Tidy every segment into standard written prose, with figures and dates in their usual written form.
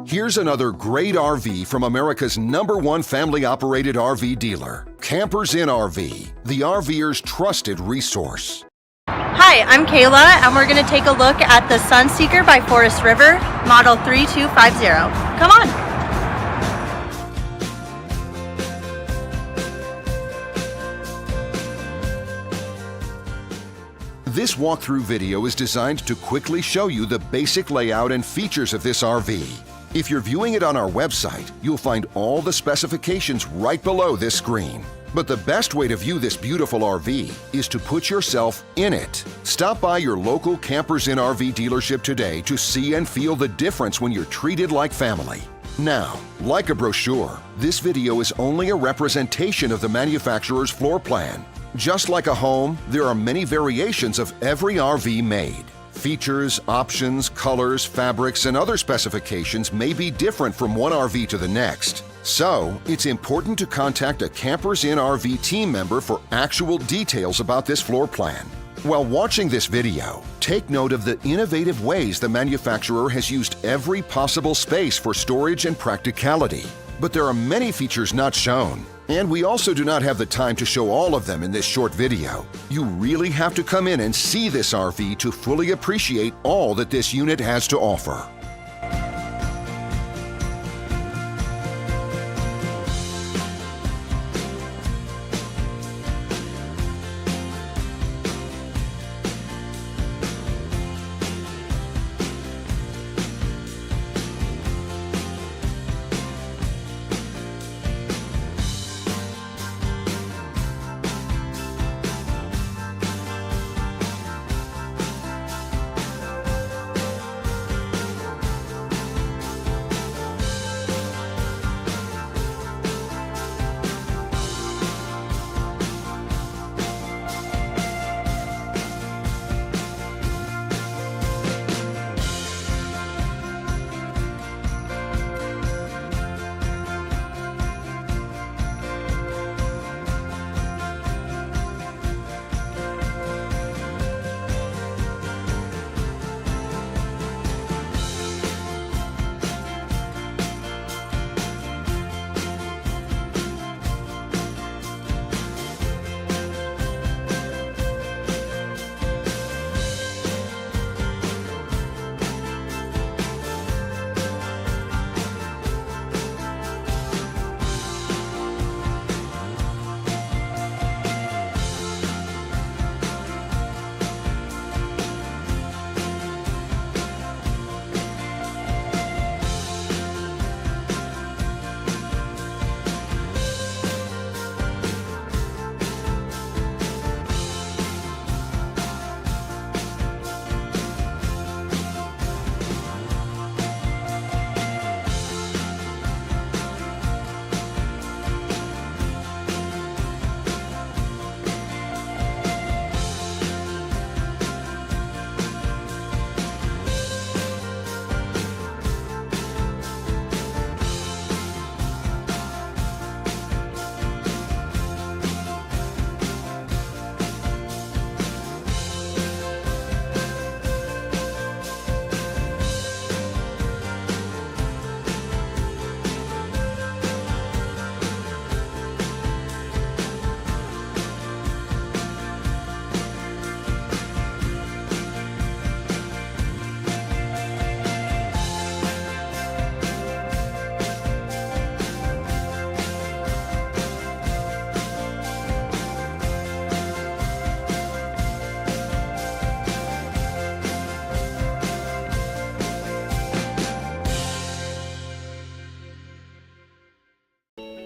Here's another great RV from America's #1 family-operated RV dealer, Campers Inn RV, the RVer's trusted resource. Hi, I'm Kayla, and we're going to take a look at the Sunseeker by Forest River, model 3250. Come on. This walkthrough video is designed to quickly show you the basic layout and features of this RV. If you're viewing it on our website, you'll find all the specifications right below this screen. But the best way to view this beautiful RV is to put yourself in it. Stop by your local Campers Inn RV dealership today to see and feel the difference when you're treated like family. Now, like a brochure, this video is only a representation of the manufacturer's floor plan. Just like a home, there are many variations of every RV made. Features, options, colors, fabrics, and other specifications may be different from one RV to the next. So, it's important to contact a Campers Inn RV team member for actual details about this floor plan. While watching this video, take note of the innovative ways the manufacturer has used every possible space for storage and practicality. But there are many features not shown, and we also do not have the time to show all of them in this short video. You really have to come in and see this RV to fully appreciate all that this unit has to offer.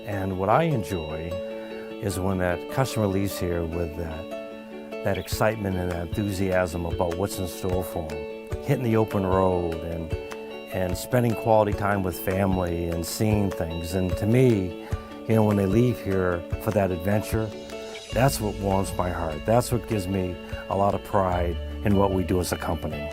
And what I enjoy is when that customer leaves here with that excitement and that enthusiasm about what's in store for them. Hitting the open road and spending quality time with family and seeing things. And to me, you know, when they leave here for that adventure, that's what warms my heart. That's what gives me a lot of pride in what we do as a company.